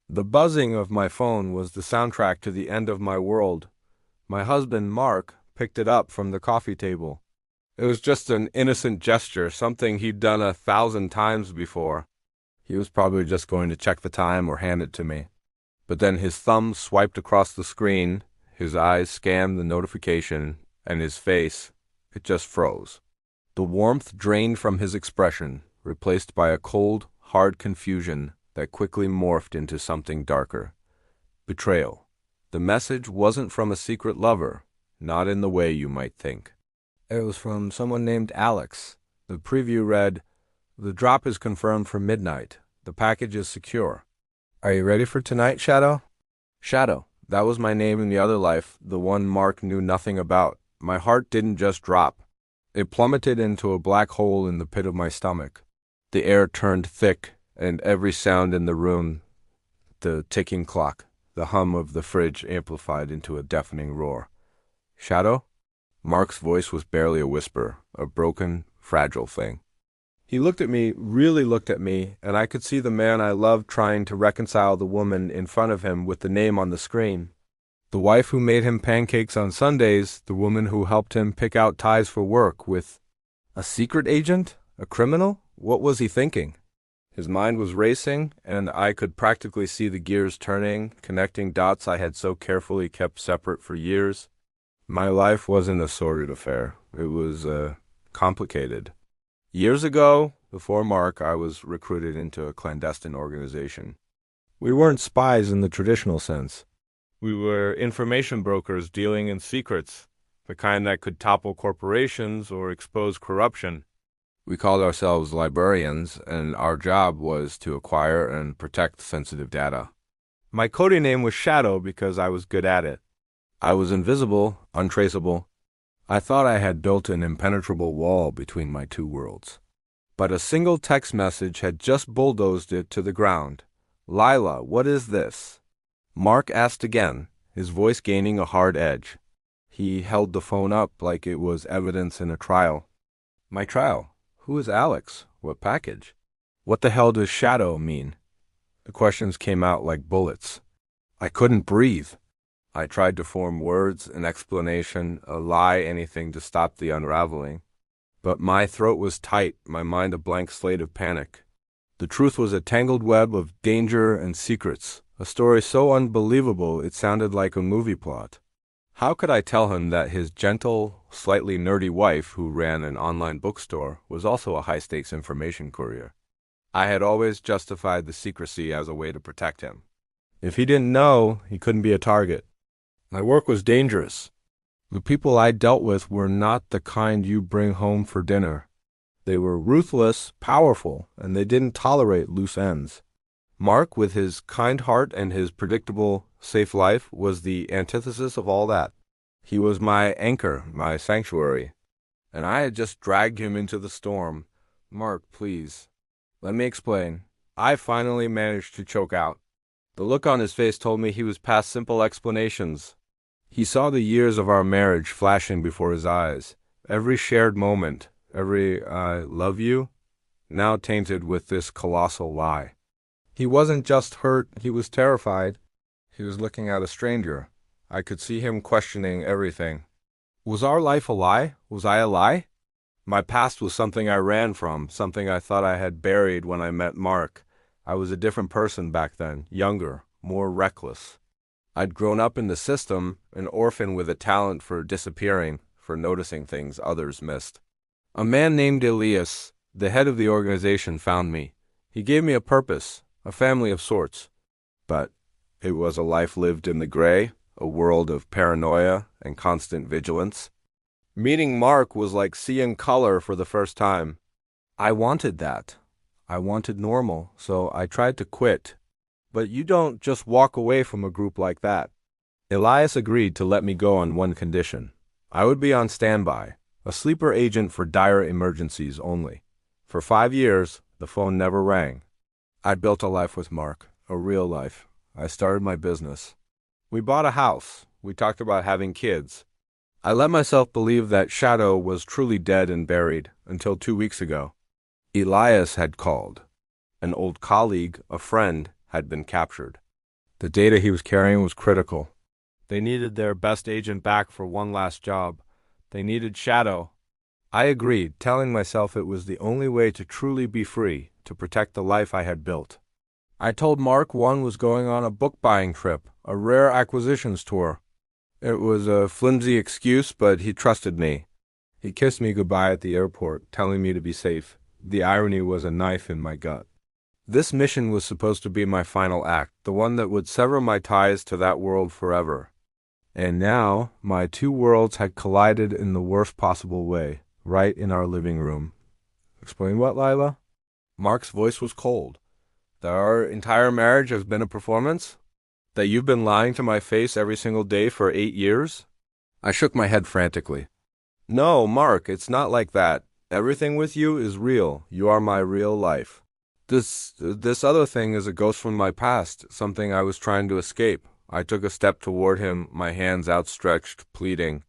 The buzzing of my phone was the soundtrack to the end of my world. My husband, Mark, picked it up from the coffee table. It was just an innocent gesture, something he'd done 1,000 times before. He was probably just going to check the time or hand it to me. But then his thumb swiped across the screen, his eyes scanned the notification, and his face, it just froze. The warmth drained from his expression, replaced by a cold, hard confusion that quickly morphed into something darker. Betrayal. The message wasn't from a secret lover, not in the way you might think. It was from someone named Alex. The preview read, "The drop is confirmed for midnight. The package is secure. Are you ready for tonight, Shadow?" Shadow. That was my name in the other life, the one Mark knew nothing about. My heart didn't just drop. It plummeted into a black hole in the pit of my stomach. The air turned thick, and every sound in the room, the ticking clock, the hum of the fridge amplified into a deafening roar. Shadow? Mark's voice was barely a whisper, a broken, fragile thing. He looked at me, really looked at me, and I could see the man I loved trying to reconcile the woman in front of him with the name on the screen. The wife who made him pancakes on Sundays, the woman who helped him pick out ties for work with a secret agent? A criminal? What was he thinking? His mind was racing, and I could practically see the gears turning, connecting dots I had so carefully kept separate for years. My life wasn't a sordid affair. It was complicated. Years ago, before Mark, I was recruited into a clandestine organization. We weren't spies in the traditional sense. We were information brokers dealing in secrets, the kind that could topple corporations or expose corruption. We called ourselves librarians, and our job was to acquire and protect sensitive data. My coding name was Shadow because I was good at it. I was invisible, untraceable. I thought I had built an impenetrable wall between my two worlds. But a single text message had just bulldozed it to the ground. "Lila, what is this?" Mark asked again, his voice gaining a hard edge. He held the phone up like it was evidence in a trial. My trial? Who is Alex? What package? What the hell does Shadow mean? The questions came out like bullets. I couldn't breathe. I tried to form words, an explanation, a lie, anything to stop the unraveling. But my throat was tight, my mind a blank slate of panic. The truth was a tangled web of danger and secrets, a story so unbelievable it sounded like a movie plot. How could I tell him that his gentle, slightly nerdy wife, who ran an online bookstore, was also a high-stakes information courier? I had always justified the secrecy as a way to protect him. If he didn't know, he couldn't be a target. My work was dangerous. The people I dealt with were not the kind you bring home for dinner. They were ruthless, powerful, and they didn't tolerate loose ends. Mark, with his kind heart and his predictable, safe life, was the antithesis of all that. He was my anchor, my sanctuary. And I had just dragged him into the storm. Mark, please. Let me explain. I finally managed to choke out. The look on his face told me he was past simple explanations. He saw the years of our marriage flashing before his eyes. Every shared moment, every "I love you," now tainted with this colossal lie. He wasn't just hurt, he was terrified. He was looking at a stranger. I could see him questioning everything. Was our life a lie? Was I a lie? My past was something I ran from, something I thought I had buried when I met Mark. I was a different person back then, younger, more reckless. I'd grown up in the system, an orphan with a talent for disappearing, for noticing things others missed. A man named Elias, the head of the organization, found me. He gave me a purpose, a family of sorts. But it was a life lived in the gray, a world of paranoia and constant vigilance. Meeting Mark was like seeing color for the first time. I wanted that. I wanted normal, so I tried to quit. But you don't just walk away from a group like that. Elias agreed to let me go on one condition. I would be on standby, a sleeper agent for dire emergencies only. For 5 years, the phone never rang. I'd built a life with Mark, a real life. I started my business. We bought a house. We talked about having kids. I let myself believe that Shadow was truly dead and buried until 2 weeks ago. Elias had called. An old colleague, a friend, had been captured. The data he was carrying was critical. They needed their best agent back for one last job. They needed Shadow. I agreed, telling myself it was the only way to truly be free, to protect the life I had built. I told Mark one was going on a book-buying trip, a rare acquisitions tour. It was a flimsy excuse, but he trusted me. He kissed me goodbye at the airport, telling me to be safe. The irony was a knife in my gut. This mission was supposed to be my final act, the one that would sever my ties to that world forever. And now, my two worlds had collided in the worst possible way, right in our living room. Explain what, Lila? Mark's voice was cold. That our entire marriage has been a performance? That you've been lying to my face every single day for 8 years? I shook my head frantically. No, Mark, it's not like that. Everything with you is real. You are my real life. This other thing is a ghost from my past, something I was trying to escape. I took a step toward him, my hands outstretched, pleading.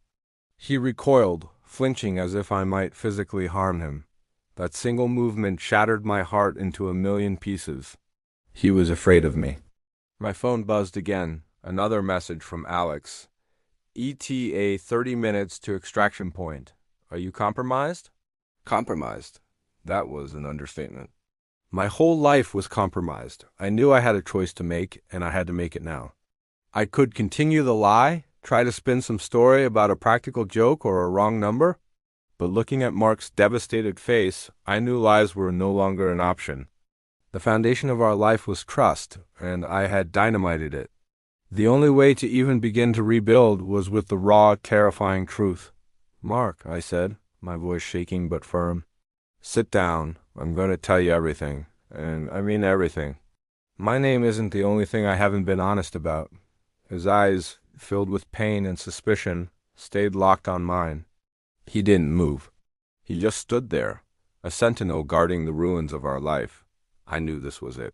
He recoiled, flinching as if I might physically harm him. That single movement shattered my heart into a million pieces. He was afraid of me. My phone buzzed again. Another message from Alex. ETA 30 minutes to extraction point. Are you compromised? Compromised? That was an understatement. My whole life was compromised. I knew I had a choice to make, and I had to make it now. I could continue the lie, try to spin some story about a practical joke or a wrong number, but looking at Mark's devastated face, I knew lies were no longer an option. The foundation of our life was trust, and I had dynamited it. The only way to even begin to rebuild was with the raw, terrifying truth. Mark, I said, my voice shaking but firm. Sit down. I'm going to tell you everything, and I mean everything. My name isn't the only thing I haven't been honest about. His eyes, filled with pain and suspicion, stayed locked on mine. He didn't move. He just stood there, a sentinel guarding the ruins of our life. I knew this was it.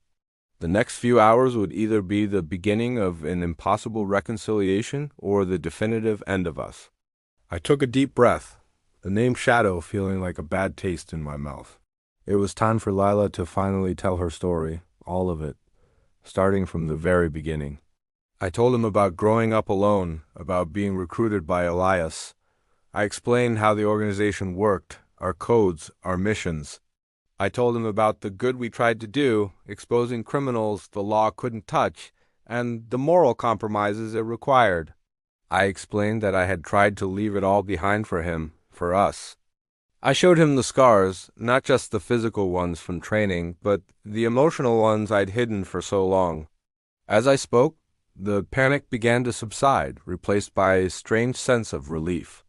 The next few hours would either be the beginning of an impossible reconciliation or the definitive end of us. I took a deep breath, the name Shadow feeling like a bad taste in my mouth. It was time for Lila to finally tell her story, all of it, starting from the very beginning. I told him about growing up alone, about being recruited by Elias. I explained how the organization worked, our codes, our missions. I told him about the good we tried to do, exposing criminals the law couldn't touch, and the moral compromises it required. I explained that I had tried to leave it all behind for him, for us. I showed him the scars, not just the physical ones from training, but the emotional ones I'd hidden for so long. As I spoke, the panic began to subside, replaced by a strange sense of relief.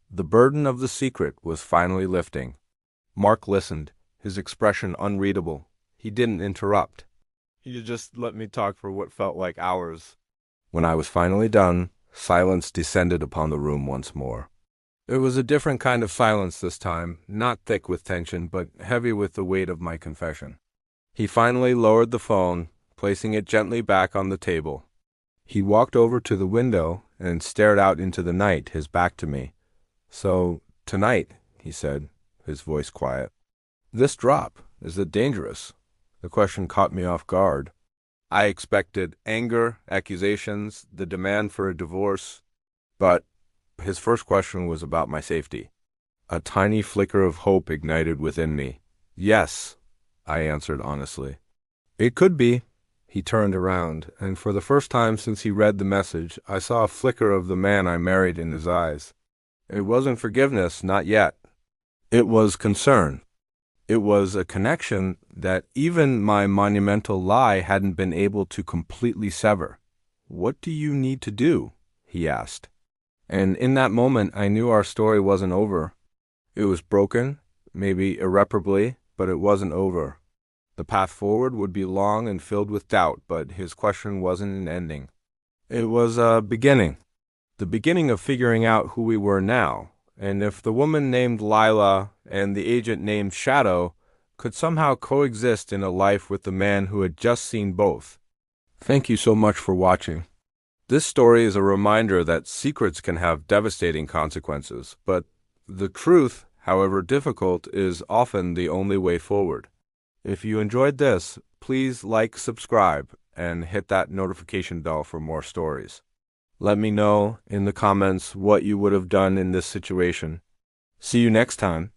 The burden of the secret was finally lifting. Mark listened, his expression unreadable. He didn't interrupt. He just let me talk for what felt like hours. When I was finally done, silence descended upon the room once more. It was a different kind of silence this time, not thick with tension, but heavy with the weight of my confession. He finally lowered the phone, placing it gently back on the table. He walked over to the window and stared out into the night, his back to me. So, tonight, he said, his voice quiet. This drop, is it dangerous? The question caught me off guard. I expected anger, accusations, the demand for a divorce, but his first question was about my safety. A tiny flicker of hope ignited within me. Yes, I answered honestly. It could be. He turned around, and for the first time since he read the message, I saw a flicker of the man I married in his eyes. It wasn't forgiveness, not yet. It was concern. It was a connection that even my monumental lie hadn't been able to completely sever. What do you need to do? He asked. And in that moment, I knew our story wasn't over. It was broken, maybe irreparably, but it wasn't over. The path forward would be long and filled with doubt, but his question wasn't an ending. It was a beginning. The beginning of figuring out who we were now, and if the woman named Lila and the agent named Shadow could somehow coexist in a life with the man who had just seen both. Thank you so much for watching. This story is a reminder that secrets can have devastating consequences, but the truth, however difficult, is often the only way forward. If you enjoyed this, please like, subscribe, and hit that notification bell for more stories. Let me know in the comments what you would have done in this situation. See you next time.